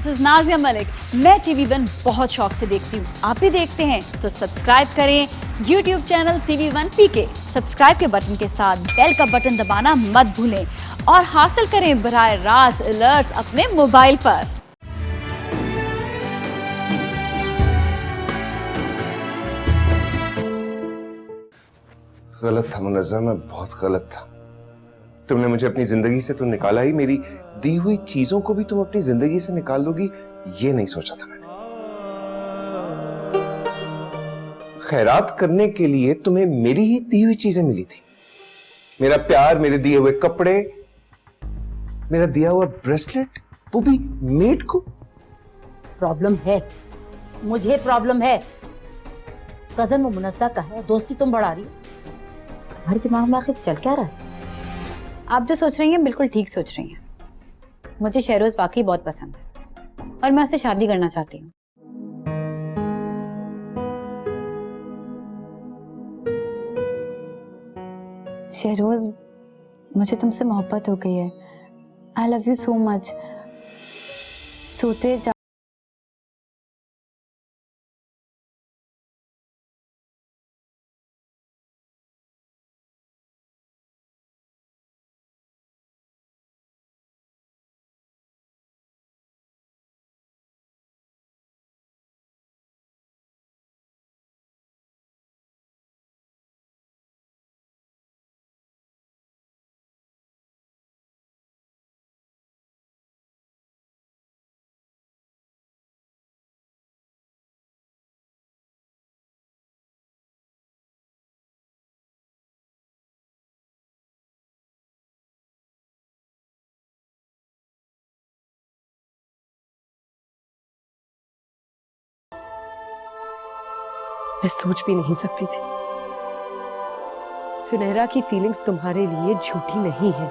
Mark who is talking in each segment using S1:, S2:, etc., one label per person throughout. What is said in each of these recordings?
S1: This is Nazia Malik. मैं TV1 बहुत शौक से देखती हूँ, आप भी देखते हैं तो सब्सक्राइब करें YouTube channel TV1 PK। Subscribe के बटन के साथ बेल का बटन दबाना मत भूलें और हासिल करें बराह रास्त अलर्ट्स अपने मोबाइल पर।
S2: गलत था मुनज़्ज़म, मैं बहुत गलत था। तुमने मुझे अपनी जिंदगी से तो निकाला ही, मेरी दी हुई चीजों को भी तुम अपनी जिंदगी से निकाल दोगी, ये नहीं सोचा था मैंने। खैरात करने के लिए तुम्हें मेरी ही दी हुई चीजें मिली थी, मेरा प्यार, मेरे दिए हुए कपड़े, मेरा दिया हुआ ब्रेसलेट, वो भी मेड को।
S3: प्रॉब्लम है, मुझे प्रॉब्लम है। कजन वो मुनस्सा का है, दोस्ती तुम बढ़ा रही हो। तुम्हारे दिमाग में आखिर चल क्या रहा है?
S4: आप जो सोच रही हैं बिल्कुल ठीक सोच रही हैं। मुझे शहरोज वाकई बहुत पसंद है और मैं उससे शादी करना चाहती हूँ। शहरोज, मुझे तुमसे मोहब्बत हो गई है। I love you so much. सोते जा
S5: मैं सोच भी नहीं सकती थी सुनहरा की फीलिंग्स तुम्हारे लिए झूठी नहीं है।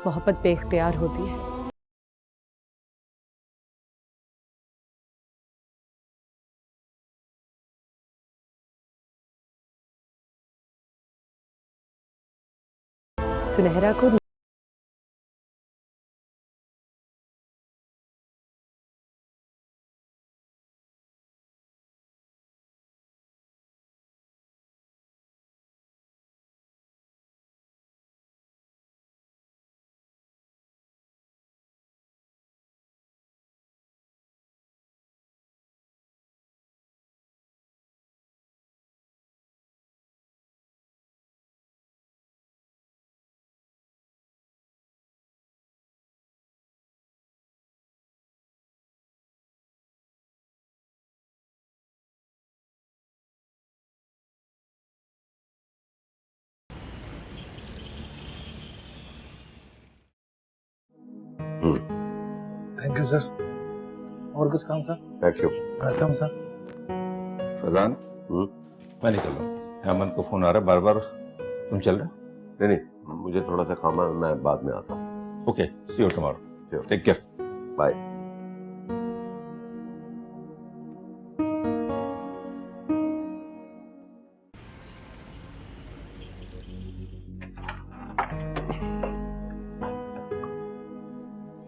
S5: मोहब्बत बेख्तियार होती है। सुनहरा को
S6: थैंक यू सर। और कुछ काम सर? Welcome sir.
S7: फैजान, मैं निकल रहा हूँ। हेमंत को फोन आ रहा है बार बार। तुम चल रहे हो?
S8: नहीं नहीं, मुझे थोड़ा सा काम है, मैं बाद में आता हूँ।
S7: Okay, see you tomorrow. Take care.
S8: Bye.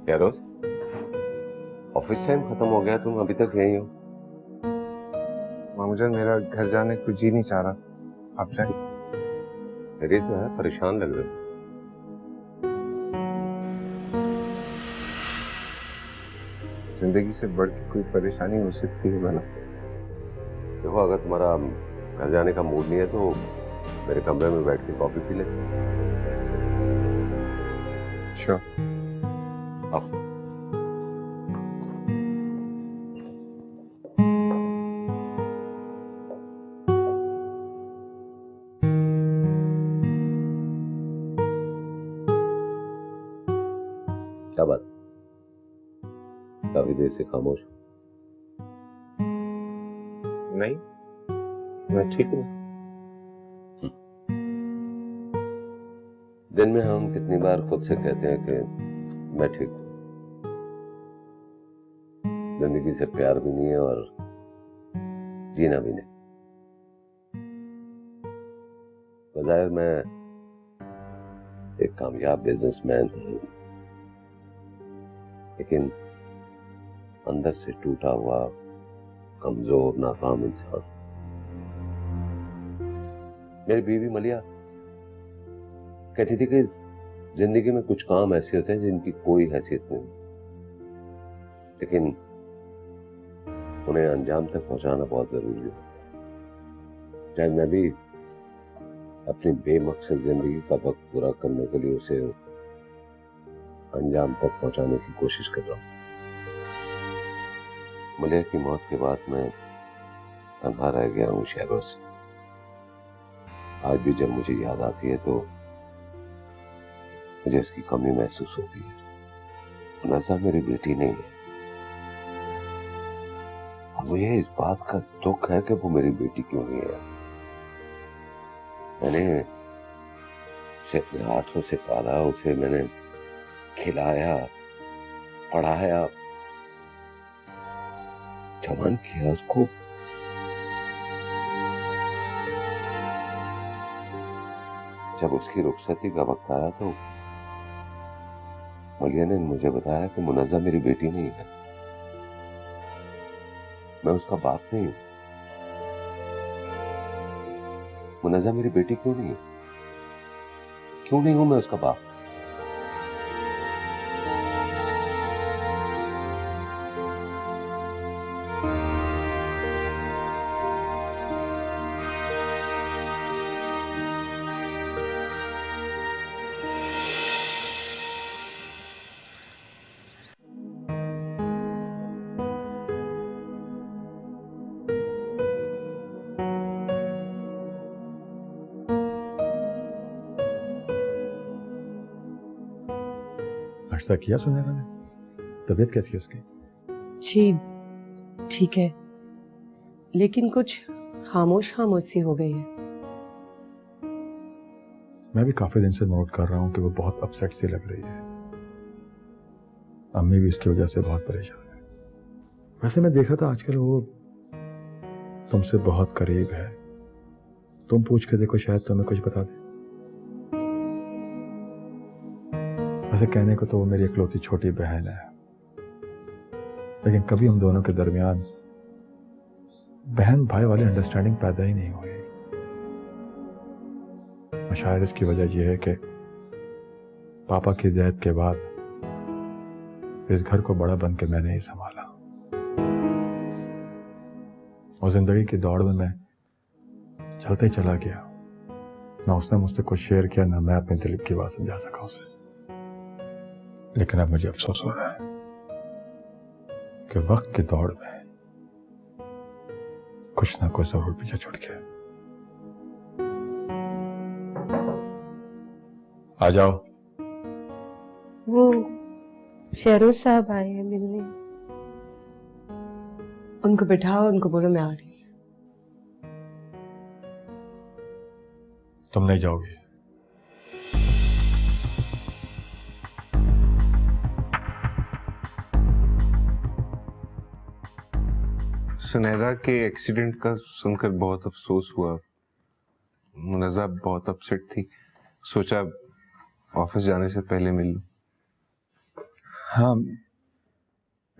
S8: क्या रोज, ऑफिस टाइम खत्म हो गया, तुम अभी तक यहीं हो?
S2: मामूजान, मेरा घर जाने को जी नहीं चाह रहा, आप जाए।
S8: मेरी तो है, परेशान लग रहे हो।
S2: जिंदगी से बढ़ के कोई परेशानी हो सकती है भला?
S8: देखो, अगर तुम्हारा घर जाने का मूड नहीं है तो मेरे कमरे में बैठ के कॉफी पी ले।
S2: श्योर।
S8: आओ। क्या बात, काफी देर से खामोश?
S2: नहीं, मैं ठीक हूँ।
S8: दिन में हम कितनी बार खुद से कहते हैं कि मैं ठीक हूँ। जिंदगी से प्यार भी नहीं है और जीना भी नहीं। बजाय मैं एक कामयाब बिजनेसमैन हूँ, लेकिन अंदर से टूटा हुआ, कमजोर, नाकाम इंसान। मेरी बीवी मलिया कहती थी कि जिंदगी में कुछ काम ऐसे होते हैं जिनकी कोई हैसियत नहीं, लेकिन उन्हें अंजाम तक पहुंचाना बहुत जरूरी है। शायद मैं भी अपनी बेमकसद जिंदगी का वक्त पूरा करने के लिए उसे अंजाम तक पहुंचाने की कोशिश कर रहा हूं। मलिया की मौत के बाद मैं तन्हा रह गया हूं शहरोज। आज भी जब मुझे याद आती है तो मुझे इसकी कमी महसूस होती है। नज़ा मेरी बेटी नहीं है और मुझे इस बात का दुख है कि वो मेरी बेटी क्यों नहीं है। मैंने उसे अपने हाथों से पाला, उसे मैंने खिलाया, पढ़ाया, जवान किया उसको। जब उसकी रुखसती का वक्त आया तो मलिया ने मुझे बताया कि मुनज़्ज़ा मेरी बेटी नहीं है, मैं उसका बाप नहीं हूं। मुनज़्ज़ा मेरी बेटी क्यों नहीं है? क्यों नहीं हूं मैं उसका बाप?
S6: नाश्ता किया सुनैरा ने? तबीयत कैसी है उसकी?
S5: जी ठीक है, लेकिन कुछ खामोश खामोश सी हो गई है।
S6: मैं भी काफी दिन से नोट कर रहा हूँ कि वो बहुत अपसेट सी लग रही है। अम्मी भी इसकी वजह से बहुत परेशान है। वैसे मैं देख रहा था आजकल वो तुमसे बहुत करीब है। तुम पूछ के देखो, शायद तुम्हें कुछ बता दे। वैसे कहने को तो वो मेरी इकलौती छोटी बहन है, लेकिन कभी हम दोनों के दरमियान बहन भाई वाली अंडरस्टैंडिंग पैदा ही नहीं हुई। और शायद इसकी वजह यह है कि पापा की दैत के बाद इस घर को बड़ा बन के मैंने ही संभाला। और जिंदगी की दौड़ में मैं चलते ही चला गया। ना उसने मुझसे कुछ शेयर किया, ना मैं अपने दिल की बात समझा सका उसे। लेकिन अब मुझे अफसोस हो रहा है कि वक्त की दौड़ में कुछ ना कुछ जरूर पीछे छूट गया। आ जाओ।
S5: वो शहरोज साहब आए हैं मिलने, उनको बिठाओ, उनको बोलो मैं आ रही।
S6: तुम नहीं जाओगी?
S2: सुनैरा के एक्सीडेंट का सुनकर बहुत अफसोस हुआ। मुनज़्ज़ा बहुत अपसेट थी। सोचा ऑफिस जाने से पहले मिल लूं।
S6: हाँ,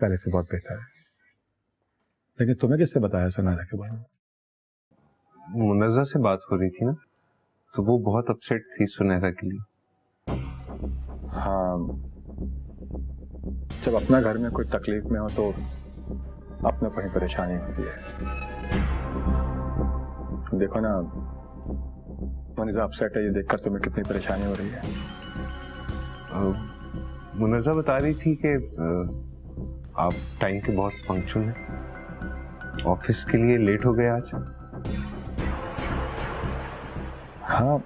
S6: पहले से बहुत बेहतर है। लेकिन तुम्हें किससे बताया सुनैरा के बारे में?
S2: मुनज़्ज़ा से बात हो रही थी ना, तो वो बहुत अपसेट थी सुनैरा के लिए।
S6: हाँ, जब अपना घर में कोई तकलीफ में हो तो अपने को ही परेशानी होती है। देखो ना, मुनज़्ज़ा अपसेट है, ये देखकर तुम्हें कितनी परेशानी हो रही है।
S2: मुनज़्ज़ा बता रही थी कि आप टाइम के बहुत पंक्चुअल हैं। ऑफिस के लिए लेट हो गए आज।
S6: हाँ,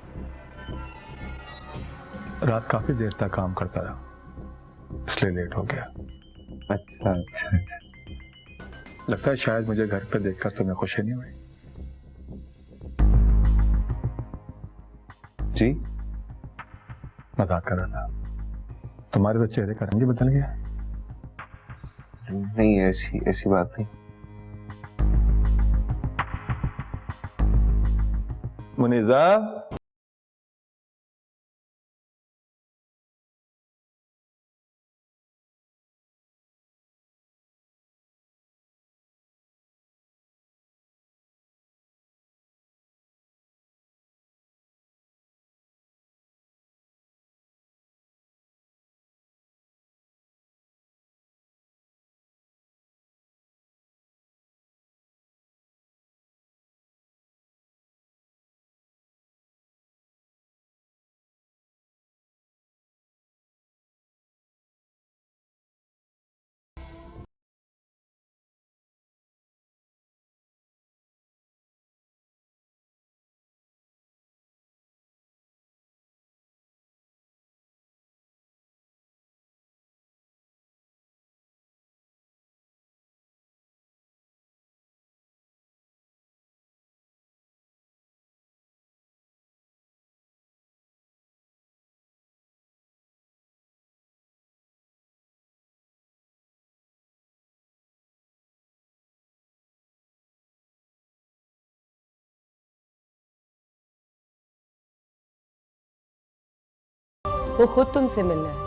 S6: रात काफी देर तक काम करता रहा, इसलिए लेट हो गया।
S2: अच्छा अच्छा अच्छा।
S6: लगता है शायद मुझे घर पे देखकर तुम्हें खुशी नहीं हुई।
S2: जी,
S6: मजाक कर रहा था। तुम्हारे तो चेहरे का रंग ही बदल गया।
S2: नहीं, ऐसी ऐसी बात नहीं।
S6: मुनीज़ा,
S5: वो खुद तुमसे मिलना है,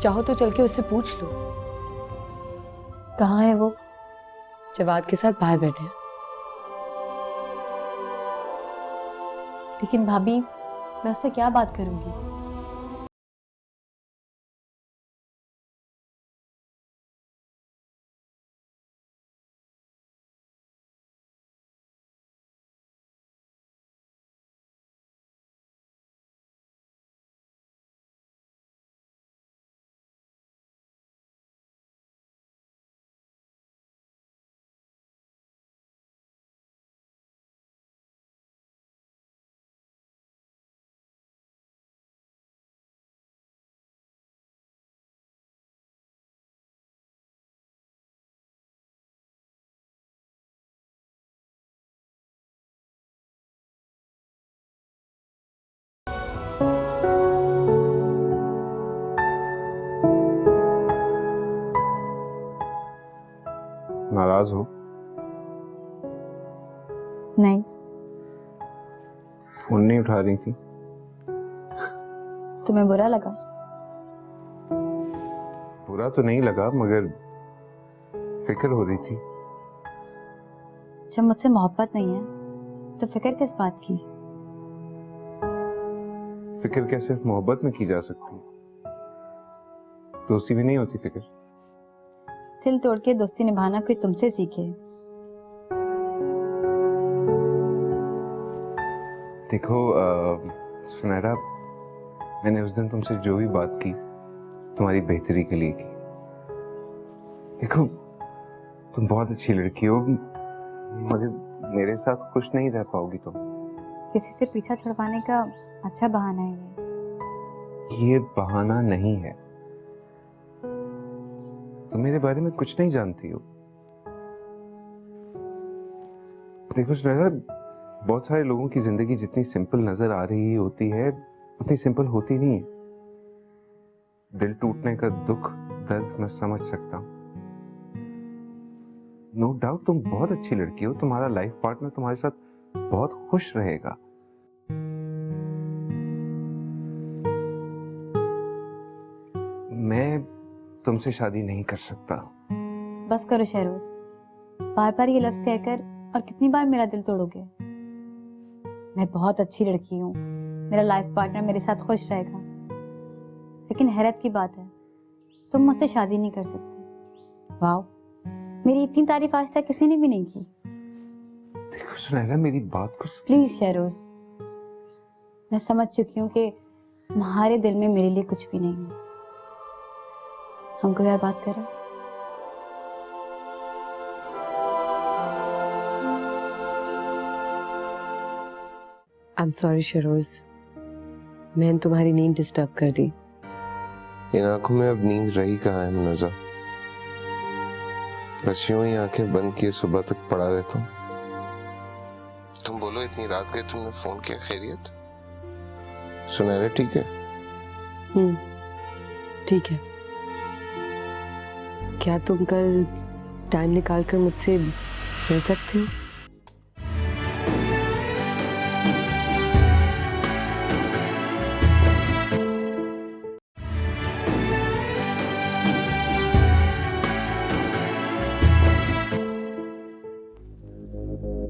S5: चाहो तो चल के उससे पूछ लो।
S4: कहाँ है वो?
S5: जवाद के साथ बाहर बैठे हैं।
S4: लेकिन भाभी, मैं उससे क्या बात करूंगी?
S2: नाराज हो?
S4: नहीं।
S2: फोन नहीं उठा रही थी?
S4: तुम्हें बुरा लगा?
S2: बुरा तो नहीं लगा, मगर फिक्र हो रही थी।
S4: जब मुझसे मोहब्बत नहीं है तो फिक्र किस बात की?
S2: फिक्र क्या सिर्फ मोहब्बत में की जा सकती है? दोस्ती भी नहीं होती फिक्र?
S4: दिल तोड़ के दोस्ती निभाना कोई तुमसे सीखे।
S2: देखो सुनैरा, मैंने उस दिन तुमसे जो भी बात की तुम्हारी बेहतरी के लिए की। देखो तुम बहुत अच्छी लड़की हो, मगर मेरे साथ खुश नहीं रह पाओगी तुम।
S4: किसी से पीछा छुड़वाने का अच्छा बहाना है
S2: ये बहाना नहीं है। तुम मेरे बारे में कुछ नहीं जानती हो। देखो सुनैरा, बहुत सारे लोगों की जिंदगी जितनी सिंपल नजर आ रही होती है उतनी सिंपल होती नहीं है। दिल टूटने का दुख दर्द मैं समझ सकता हूं। नो डाउट तुम बहुत अच्छी लड़की हो, तुम्हारा लाइफ पार्टनर तुम्हारे साथ बहुत खुश रहेगा। मैं तुमसे शादी नहीं कर सकता।
S4: बस करो शहरोज, बार बार ये लफ्ज कहकर और कितनी बार मेरा दिल तोड़ोगे? मैं बहुत अच्छी लड़की हूँ, मेरा लाइफ पार्टनर मेरे साथ खुश रहेगा। लेकिन हैरत की बात है, तुम मुझसे शादी नहीं कर सकते। वाह, मेरी इतनी तारीफ आज तक किसी ने भी नहीं की।
S2: देखो सुनैरा, मेरी बात को
S4: प्लीज शहरोज, मैं समझ चुकी हूँ कि तुम्हारे दिल में मेरे लिए कुछ भी नहीं है। हम कोई और बात करें?
S5: आई एम सॉरी शरोज, मैंने तुम्हारी नींद डिस्टर्ब कर दी।
S8: इन आंखों में अब नींद रही कहाँ है मुनज़्ज़ा? बस यूं ही आंखें बंद किए सुबह तक पड़ा रहता हूँ। तुम बोलो, इतनी रात गए तुमने फोन किया, खैरियत? सुनैरा ठीक है?
S5: ठीक है। क्या तुम कल टाइम निकाल कर मुझसे मिल सकते हो?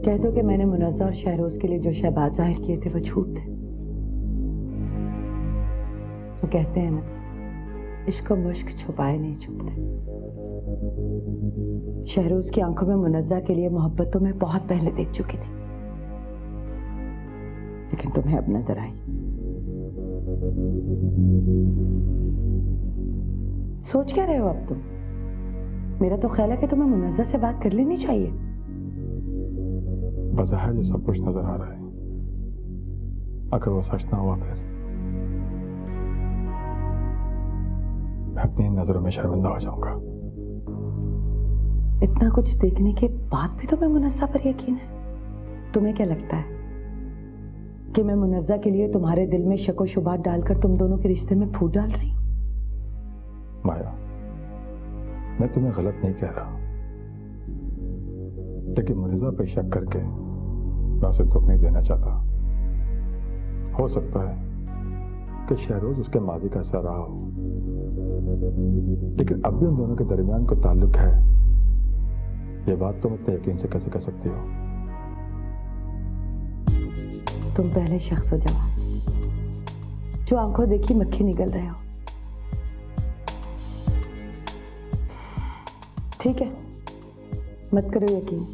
S9: कह दो कि मैंने मुनज़्ज़ा और शहरोज के लिए जो शहबाज जाहिर किए थे वो झूठ थे। वो कहते हैं ना, इश्क और मुश्क छुपाए नहीं छुपते। शहरोज की आंखों में मुनज़्ज़ा के लिए मोहब्बत तो मैं बहुत पहले देख चुकी थी, लेकिन तुम्हें अब नजर आई। सोच क्या रहे हो अब तुम? मेरा तो ख्याल है कि तुम्हें मुनज़्ज़ा से बात कर लेनी चाहिए।
S6: बज़ाहिर जो सब कुछ नजर आ रहा है, अगर वो सच ना हुआ फिर मैं अपनी नजरों में शर्मिंदा हो जाऊंगा।
S9: इतना कुछ देखने के बाद भी तुम्हें मुनज़्ज़ा पर यकीन है? तुम्हें क्या लगता है कि मैं मुनज़्ज़ा के लिए तुम्हारे दिल में शक व शुबात डालकर तुम दोनों के रिश्ते में फूट डाल रही हूं?
S6: माया, मैं तुम्हें गलत नहीं कह रहा, लेकिन मुनज़्ज़ा पे शक करके मैं उसे दुख नहीं देना चाहता। हो सकता है कि शहरोज उसके माजी का हिस्सा रहा हो, लेकिन अब भी उन दोनों के दरमियान कोई ताल्लुक है, ये बात तुम इतने यकीन से कैसे कह सकती हो?
S9: तुम पहले शख्स हो जवान, जो आंखों देखी मक्खी निगल रहे हो। ठीक है, मत करो यकीन,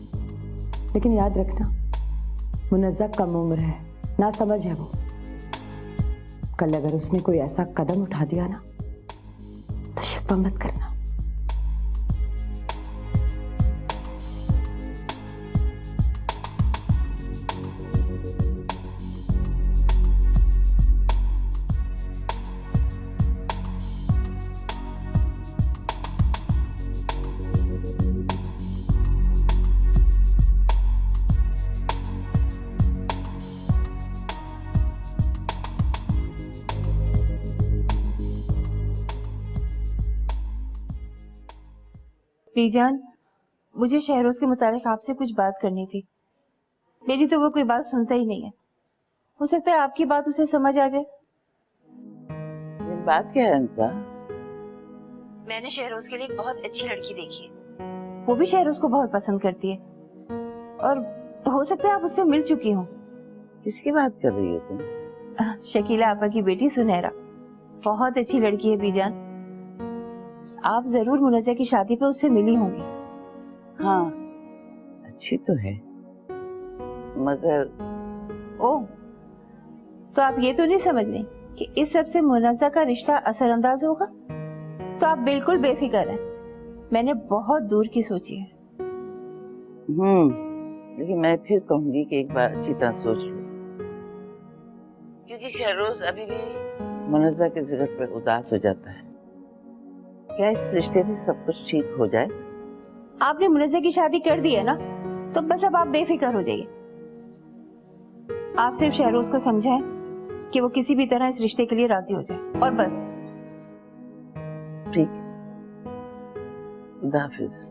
S9: लेकिन याद रखना मुनज़्ज़ा कम उम्र है, ना समझ है वो। कल अगर उसने कोई ऐसा कदम उठा दिया ना तो शिकवा मत करना।
S10: बीजान, मुझे शहरोज के मुतालिक आपसे कुछ बात करनी थी। मेरी तो वो कोई बात सुनता ही नहीं है। हो सकता है आपकी बात उसे समझ आ जाए।
S11: बात क्या है अंसा?
S10: मैंने शहरोज के लिए एक बहुत अच्छी लड़की देखी है, वो भी शहरोज को बहुत पसंद करती है, और हो सकता है आप उससे मिल चुकी हो।
S11: किसकी बात कर रही हो तुम?
S10: शकीला आपा की बेटी सुनहरा, बहुत अच्छी लड़की है बीजान। आप जरूर मुनज़्ज़ा की शादी पे उससे मिली होंगी।
S11: हाँ, अच्छी तो है, मगर
S10: ओह, तो आप ये तो नहीं समझ रही कि इस सब से मुनज़्ज़ा का रिश्ता असरअंदाज होगा? तो आप बिल्कुल बेफिक्र हैं, मैंने बहुत दूर की सोची है।
S11: लेकिन मैं फिर कहूंगी कि एक बार अच्छी तरह सोच लो, क्योंकि शहरोज अभी भी मुनज़्ज़ा के जिक्र पर उदास हो जाता है। क्या इस रिश्ते से सब कुछ ठीक हो जाए?
S10: आपने मुनज़्ज़ा की शादी कर दी है ना, तो बस अब आप बेफिक्र हो जाइए। आप सिर्फ शहरोज को समझाएं कि वो किसी भी तरह इस रिश्ते के लिए राजी हो जाए, और बस।
S11: ठीक, खुदा हाफिज।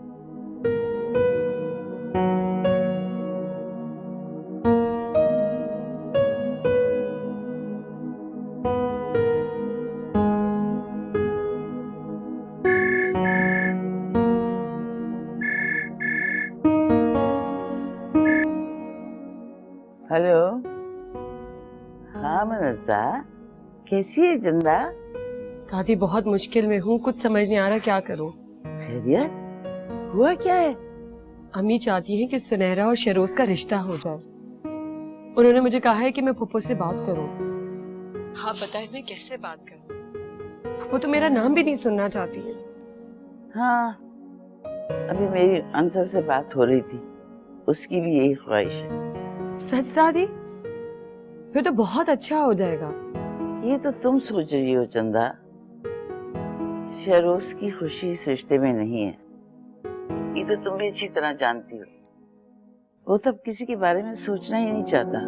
S11: हेलो, हाँ मुनज़्ज़ा, कैसी है जिंदा?
S5: दादी बहुत मुश्किल में हूँ, कुछ समझ नहीं आ रहा क्या करूँ।
S11: खैरियत? हुआ क्या है?
S5: अम्मी चाहती हैं कि सुनहरा और शहरोज का रिश्ता हो जाए। उन्होंने मुझे कहा है कि मैं फुप्पो से बात करूँ। हाँ बताएं, मैं कैसे बात करूँ? फुप्पो तो मेरा नाम भी नहीं सुनना चाहती है।
S11: हाँ, अभी मेरी अंसा से बात हो रही थी, उसकी भी यही ख्वाहिश है।
S5: सच दादी? फिर तो बहुत अच्छा हो जाएगा।
S11: ये तो तुम सोच रही हो चंदा, शहरोज की खुशी इस रिश्ते में नहीं है, ये तो तुम भी अच्छी तरह जानती हो। वो तो अब किसी के बारे में सोचना ही नहीं चाहता।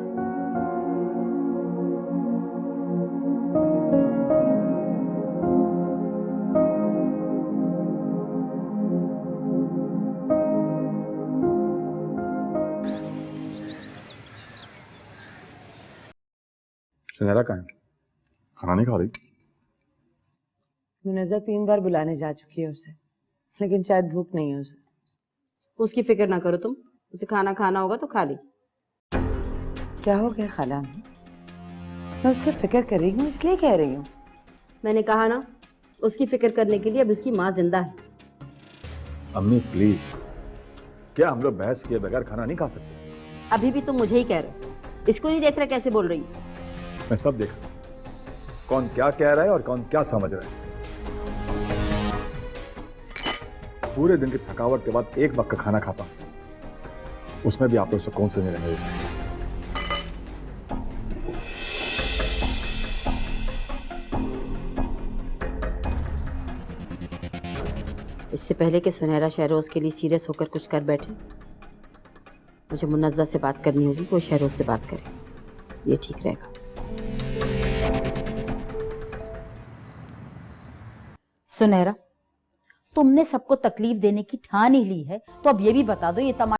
S6: सुनहरा कहाँ है? खाना नहीं खा रही?
S9: मुनज़्ज़ा 3 बार बुलाने जा चुकी है उसे, लेकिन शायद भूख नहीं है उसे।
S3: उसकी फिक्र ना करो तुम, उसे खाना खाना होगा तो खा ली।
S9: क्या हो गया खाला? मैं उसकी फिक्र कर रही हूँ, इसलिए कह रही हूँ।
S3: मैंने कहा ना, उसकी फिक्र करने के लिए अब उसकी माँ जिंदा है।
S6: अम्मी प्लीज, क्या हम लोग बहस किए बगैर खाना नहीं खा सकते?
S3: अभी भी तुम मुझे ही कह रहे हो, इसको नहीं देख रहे कैसे बोल रही है?
S6: मैं सब देख रहा हूं, कौन क्या कह रहा है और कौन क्या समझ रहा है। पूरे दिन की थकावट के बाद एक वक्त का खाना खाता हूं, उसमें भी आप लोग सुकून से नहीं रहने देते।
S3: इससे पहले कि सुनहरा शहरोज के लिए सीरियस होकर कुछ कर बैठे, मुझे मुनज़्ज़ा से बात करनी होगी, वो शहरोज से बात करे, ये ठीक रहेगा। सुनहरा, तुमने सबको तकलीफ देने की ठान ही ली है, तो अब ये भी बता दो, ये तमाम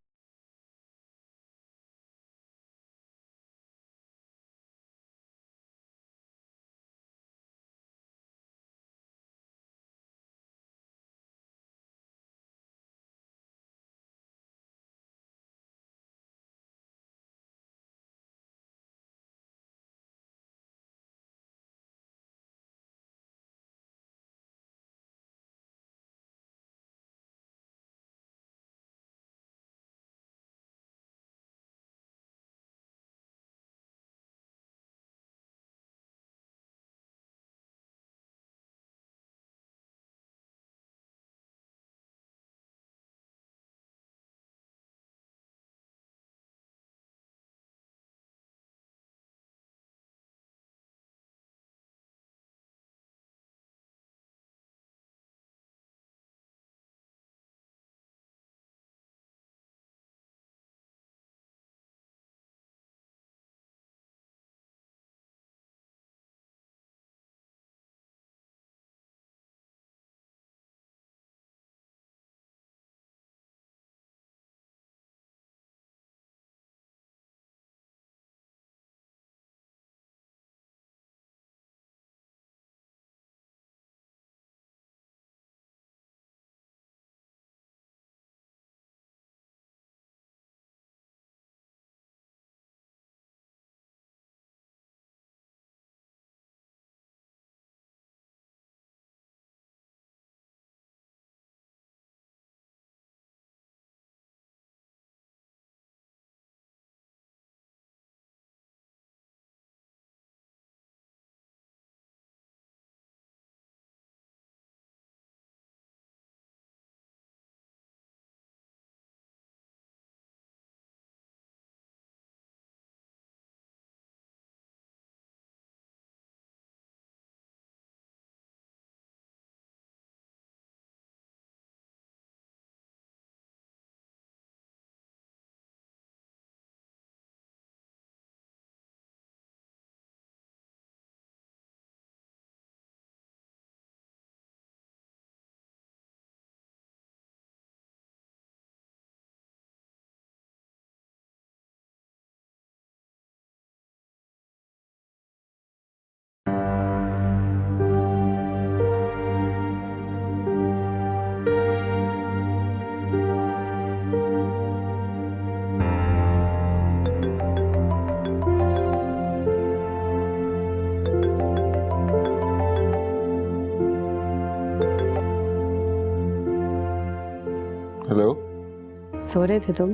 S2: हेलो।
S5: सो रहे थे तुम?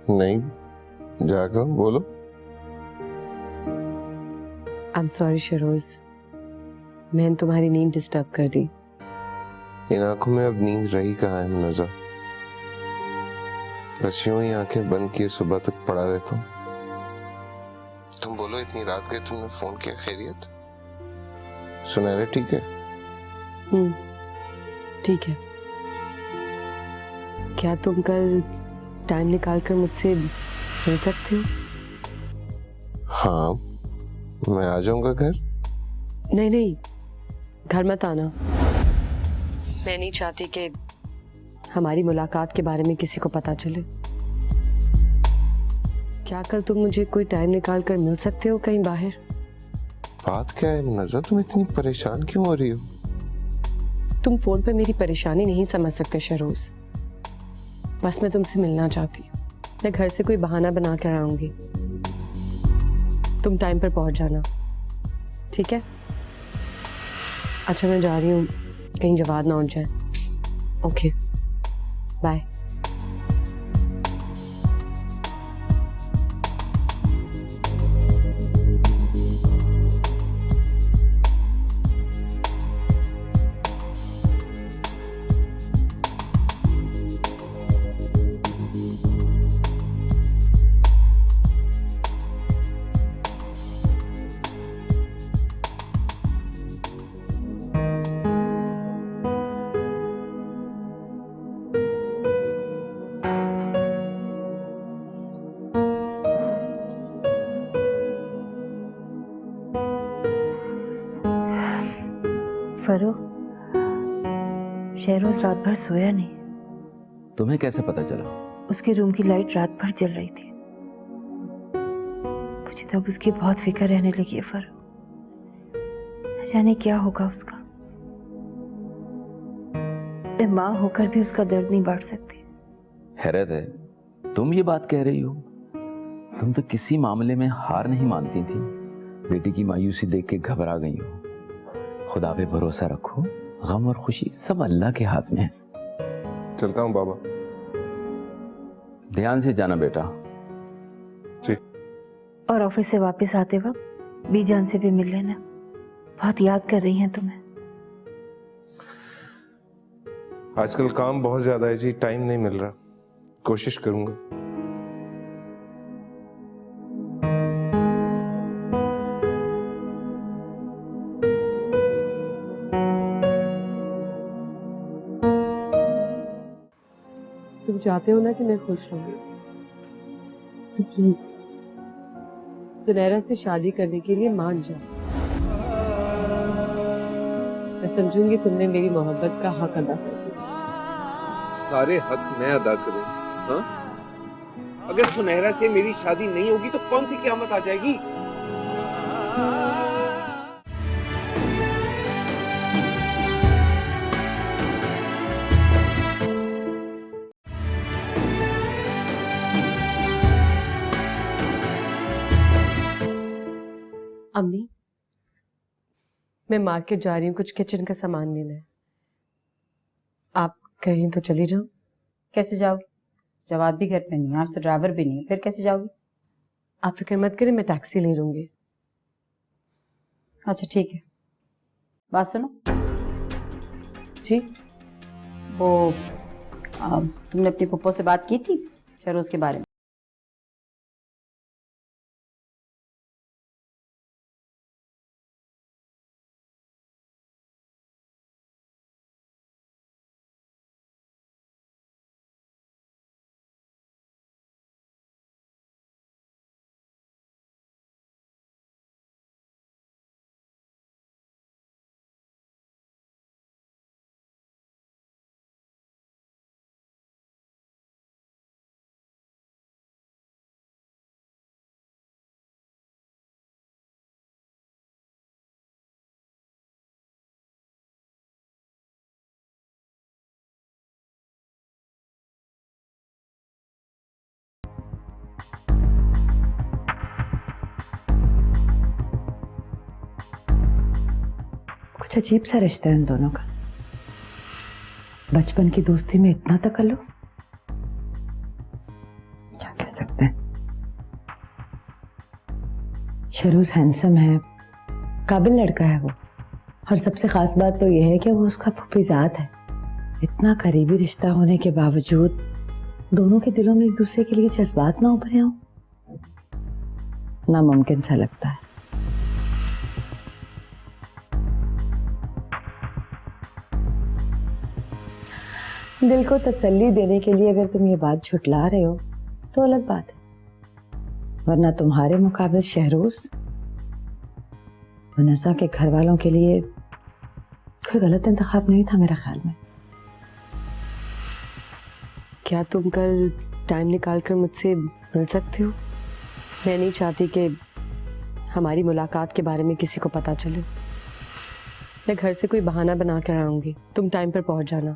S2: नहीं, जाग रहा हूँ, बोलो।
S5: आई एम सॉरी शहरोज, मैंने तुम्हारी नींद डिस्टर्ब कर दी।
S2: इन आंखों में अब नींद रही कहाँ है मुनज़्ज़ा? बस यूं ही आंखें बंद किए सुबह तक पड़ा रहता हूँ। तुम बोलो, इतनी रात गए तुमने फोन किया, खैरियत? सुनहरे ठीक है?
S5: ठीक है। क्या तुम कल टाइम निकाल कर मुझसे मिल सकते हो?
S2: हाँ, मैं आ जाऊंगा घर।
S5: नहीं, घर मत आना। मैं नहीं चाहती कि हमारी मुलाकात के बारे में किसी को पता चले। क्या कल तुम मुझे कोई टाइम निकाल कर मिल सकते हो कहीं बाहर?
S2: बात क्या है मुनज़्ज़ा, तुम इतनी परेशान क्यों हो रही हो?
S5: तुम फोन पे मेरी परेशानी नहीं समझ सकते शहरोज। बस मैं तुमसे मिलना चाहती हूँ। मैं घर से कोई बहाना बना कर आऊंगी। तुम टाइम पर पहुंच जाना, ठीक है? अच्छा, मैं जा रही हूँ, कहीं जवाब ना उठ जाए। Okay, bye.
S10: फरूख, शहरोज रात भर सोया नहीं।
S8: तुम्हें कैसे पता चला?
S10: उसके रूम की लाइट रात भर जल रही थी। मुझे तब उसकी बहुत फिक्र रहने लगी है फरूख। न जाने क्या होगा उसका। मैं माँ होकर भी उसका दर्द नहीं बांट सकती।
S8: हैरत है, तुम ये बात कह रही हो? तुम तो किसी मामले में हार नहीं मानती थी। बेटी की मायूसी देख के घबरा गई हो। खुदा पे भरोसा रखो, गम और खुशी सब अल्लाह के हाथ में है।
S2: चलता हूँ बाबा।
S8: ध्यान से जाना बेटा।
S2: जी।
S10: और ऑफिस से वापस आते वक्त बीजान से भी मिल लेना। बहुत याद कर रही हैं तुम्हें।
S2: आजकल काम बहुत ज्यादा है जी, टाइम नहीं मिल रहा। कोशिश करूंगा।
S5: तुम चाहते हो ना कि मैं खुश रहूं, तो प्लीज सुनहरा से शादी करने के लिए मान जाओ। मैं समझूंगी तुमने मेरी मोहब्बत का हक अदा कर दिया।
S2: सारे हक मैं अदा करूं? हाँ? अगर सुनहरा से मेरी शादी नहीं होगी तो कौन सी क़यामत आ जाएगी?
S5: अम्मी, मैं मार्केट जा रही हूँ, कुछ किचन का सामान लेना है। आप कहीं तो चली जाओ।
S3: कैसे जाओगी? जवाब भी घर पे नहीं है, आज तो ड्राइवर भी नहीं है, फिर कैसे जाओगी?
S5: आप फिक्र मत करें, मैं टैक्सी ले लूंगी।
S3: अच्छा ठीक है, बात सुनो।
S5: जी।
S3: वो तुमने अपनी पप्पो से बात की थी शहरोज के बारे में?
S9: कुछ अजीब सा रिश्ता है इन दोनों का। बचपन की दोस्ती में इतना तकल्लुफ। शहरोज हैंडसम है, काबिल लड़का है वो, और सबसे खास बात तो यह है कि वो उसका फूफीजाद है। इतना करीबी रिश्ता होने के बावजूद दोनों के दिलों में एक दूसरे के लिए जज्बात ना उभरे हों, नामुमकिन सा लगता है। दिल को तसल्ली देने के लिए अगर तुम ये बात झुटला रहे हो तो अलग बात है, वरना तुम्हारे मुकाबले शहरोज मुनस्सा के घर वालों के लिए कोई गलत इंतखाब नहीं था मेरे ख्याल में।
S5: क्या तुम कल टाइम निकाल कर मुझसे मिल सकते हो? मैं नहीं चाहती कि हमारी मुलाकात के बारे में किसी को पता चले। मैं घर से कोई बहाना बना कर आऊंगी, तुम टाइम पर पहुंच जाना।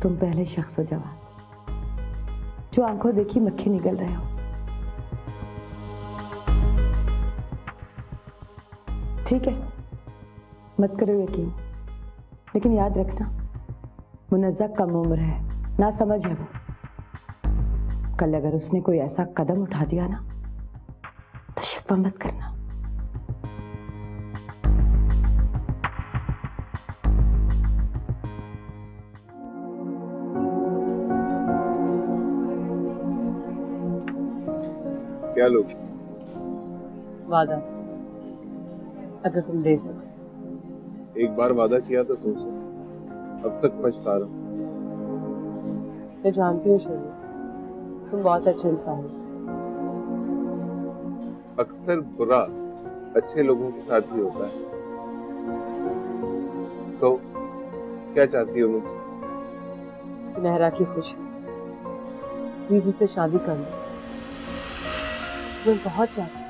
S9: तुम पहले शख्स हो जवान, जो आंखों देखी मक्खी निगल रहे हो। ठीक है, मत करो यकीन, लेकिन याद रखना मुनज़्ज़ा कम उम्र है, ना समझ है वो। कल अगर उसने कोई ऐसा कदम उठा दिया ना तो शिकवा मत करना।
S2: क्या लोग?
S5: वादा, अगर तुम दे सको।
S2: एक बार वादा किया तो तुमसे, अब तक पछता रहा हूं।
S5: मैं जानती हूँ शर्मा, तुम बहुत अच्छे इंसान हो।
S2: अक्सर बुरा अच्छे लोगों के साथ ही होता है। तो क्या चाहती हो मुझसे?
S5: सुनहरा की खुशी, प्लीज उससे शादी कर लो। मैं बहुत चाहती हूँ,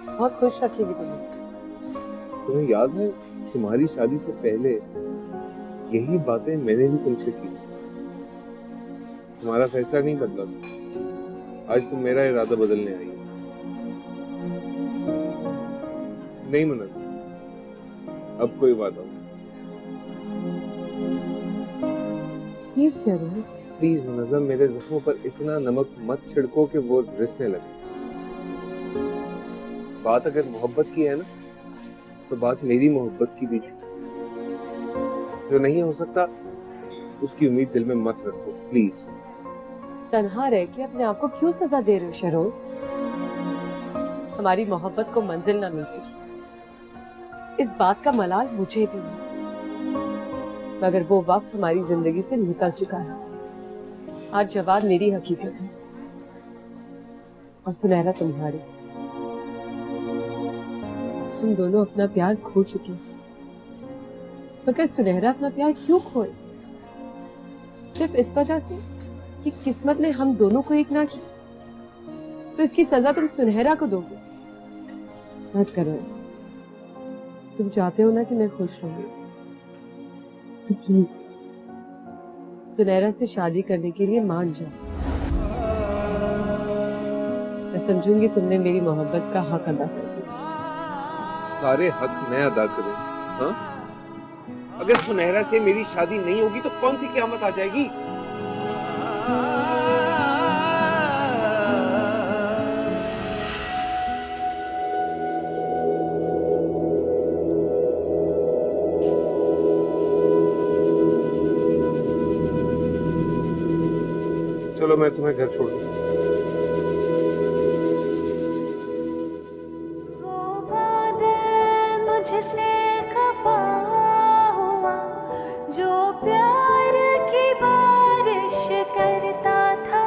S5: बहुत खुश रखेगी तुम्हें।
S2: तुम्हें याद है तुम्हारी शादी से पहले यही बातें मैंने भी तुमसे की। तुम्हारा फैसला नहीं बदला था। आज तुम मेरा इरादा बदलने आई। नहीं मुनज़्ज़ा, अब कोई वादा नहीं। प्लीज मुनज़्ज़ा, मेरे जख्मों पर इतना नमक मत छिड़को कि वो रिसने लगे। बात अगर मोहब्बत की है ना, तो बात मेरी मोहब्बत की भी थी। जो नहीं हो सकता उसकी उम्मीद दिल में मत रखो प्लीज।
S5: तन्हा रह के अपने आप को क्यों सजा दे रहे हो शहरोज? हमारी मोहब्बत को मंजिल ना मिल सकी, इस बात का मलाल मुझे भी है, मगर वो वक्त हमारी जिंदगी से निकल चुका है। आज जवाब मेरी हकीकत है और सुनहरा तुम्हारी। हम दोनों अपना प्यार खो चुके हैं, मगर सुनहरा अपना प्यार क्यों खोए? सिर्फ इस वजह से कि किस्मत ने हम दोनों को एक ना किया। तो इसकी सजा तुम सुनहरा को दोगे। मत करो ऐसा। तुम चाहते हो ना कि मैं खुश रहूं, तो प्लीज सुनहरा से शादी करने के लिए मान जाओ। मैं समझूंगी तुमने मेरी मोहब्बत का हक अदा कर दिया।
S2: सारे हक मैं अदा करूं? हाँ? अगर सुनहरा से मेरी शादी नहीं होगी तो कौन सी क़यामत आ जाएगी? चलो मैं तुम्हें घर छोड़ दूं।
S12: मुझसे खफा हुआ जो प्यार की बारिश करता था,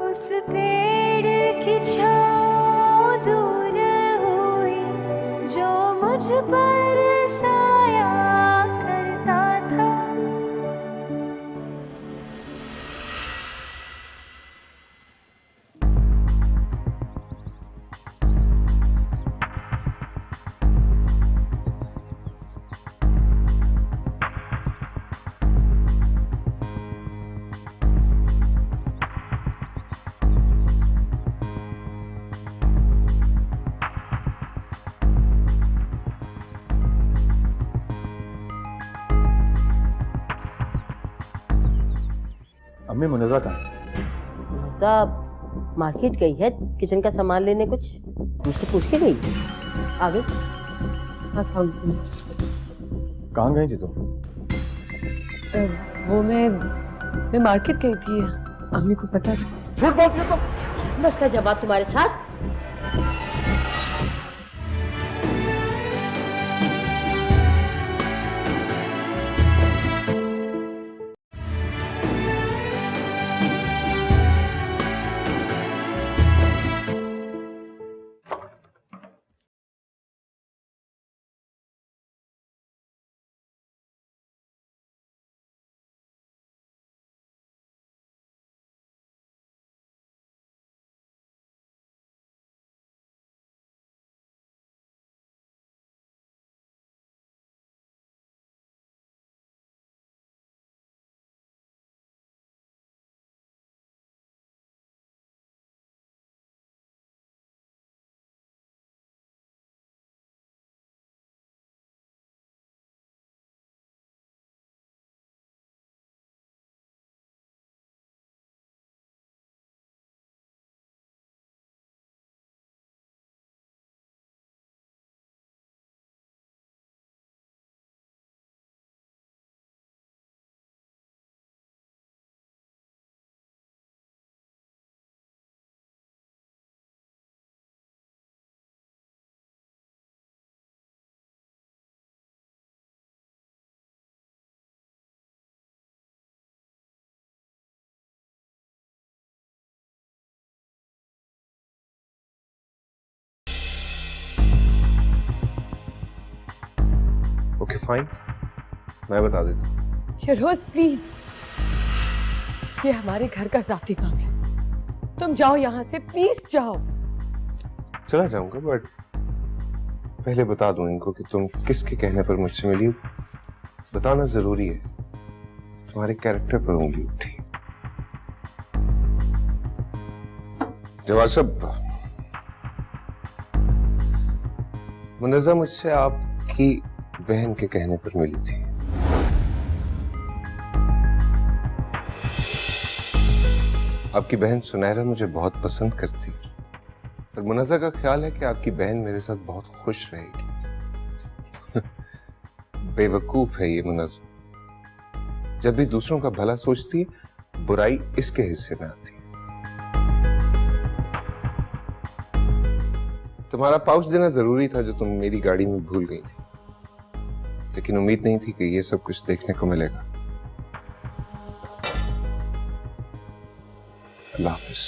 S12: उस पेड़ की छाँव दूर हुई जो मुझ पर साया करता था।
S6: अम्मी मुनज़्ज़ा कहाँ है?
S3: सब मार्केट गई है किचन का सामान लेने, कुछ मुझसे पूछ के गई आ गई।
S6: कहाँ गई थी तुम?
S5: वो मैं मार्केट गई थी, अम्मी को पता था।
S6: झूठ बोलती हो तुम।
S3: मसला जवाब तुम्हारे साथ।
S2: ओके फाइन, मैं बता देता हूँ।
S5: शहरोज प्लीज, ये हमारे घर का जाती मामला है, तुम जाओ यहाँ से, प्लीज जाओ।
S2: चला जाऊंगा, बट पहले बता दूं इनको कि तुम किसके कहने पर मुझसे मिली हो। बताना जरूरी है, तुम्हारे कैरेक्टर पर उंगली उठी। जवाब साहब, मुनज़्ज़ा मुझसे आपकी बहन के कहने पर मिली थी। आपकी बहन सुनहरा मुझे बहुत पसंद करती है और मुनज़्ज़ा का ख्याल है कि आपकी बहन मेरे साथ बहुत खुश रहेगी। बेवकूफ है ये मुनज़्ज़ा, जब भी दूसरों का भला सोचती है, बुराई इसके हिस्से में आती है। तुम्हारा पाउच देना जरूरी था जो तुम मेरी गाड़ी में भूल गई थी, लेकिन उम्मीद नहीं थी कि ये सब कुछ देखने को मिलेगा। अल्लाह हाफिज।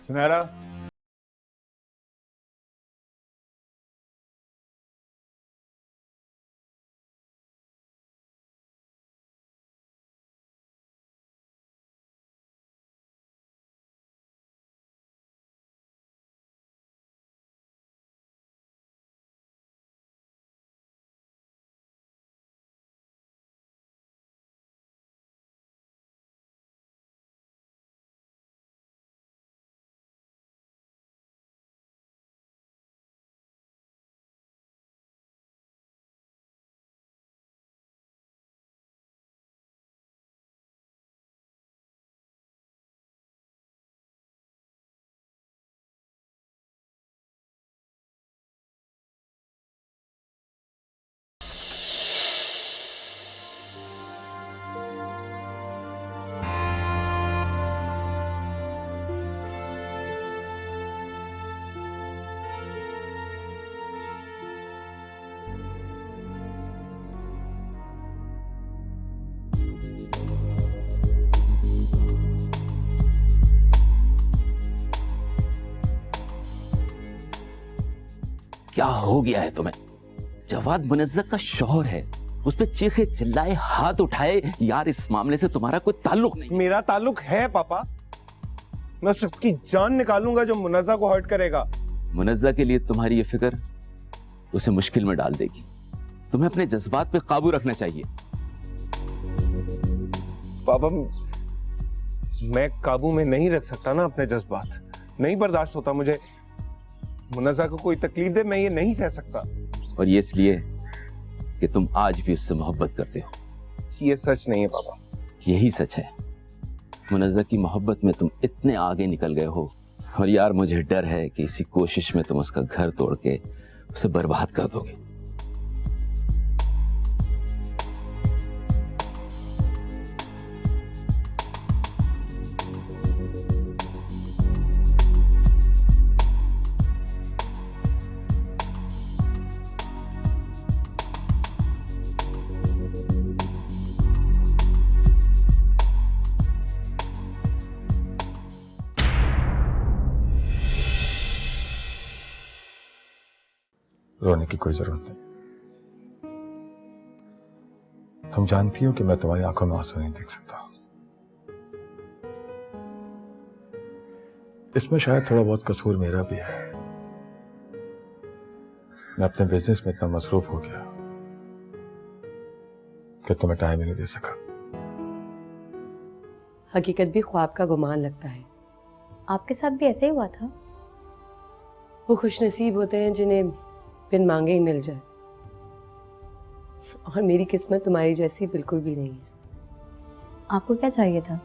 S6: सुनहरा,
S13: क्या हो गया है तुम्हें? जवाद मुनज़्ज़ा का शौहर है, उस पे चीखे चिल्लाए, हाथ उठाए। यार इस मामले से तुम्हारा कोई ताल्लुक नहीं।
S2: मेरा ताल्लुक है पापा। मैं उस शख्स की जान निकालूंगा जो मुनज़्ज़ा को हर्ट करेगा।
S13: मुनज़्ज़ा के लिए तुम्हारी ये फिक्र उसे मुश्किल में डाल देगी। तुम्हें अपने जज्बात पे काबू रखना चाहिए।
S2: पापा, मैं काबू में नहीं रख सकता ना अपने जज्बात। नहीं बर्दाश्त होता मुझे मुनज़्ज़ा को कोई तकलीफ दे, मैं ये नहीं सह सकता।
S13: और ये इसलिए कि तुम आज भी उससे मोहब्बत करते हो।
S2: ये सच नहीं है पापा।
S13: यही सच है। मुनज़्ज़ा की मोहब्बत में तुम इतने आगे निकल गए हो, और यार मुझे डर है कि इसी कोशिश में तुम उसका घर तोड़ के उसे बर्बाद कर दोगे।
S6: रोने की कोई जरूरत नहीं। तुम जानती हो कि मैं तुम्हारी आंखों में आंसू नहीं देख सकता। इसमें शायद थोड़ा बहुत कसूर मेरा भी है। मैं अपने बिजनेस में इतना मसरूफ हो गया कि तुम्हें टाइम ही नहीं दे सका।
S5: हकीकत भी ख्वाब का गुमान लगता है।
S4: आपके साथ भी ऐसा ही हुआ था?
S5: वो खुशनसीब होते हैं जिन्हें बिन मांगे ही मिल जाए, और मेरी किस्मत तुम्हारी जैसी बिल्कुल भी नहीं है।
S4: आपको क्या चाहिए था?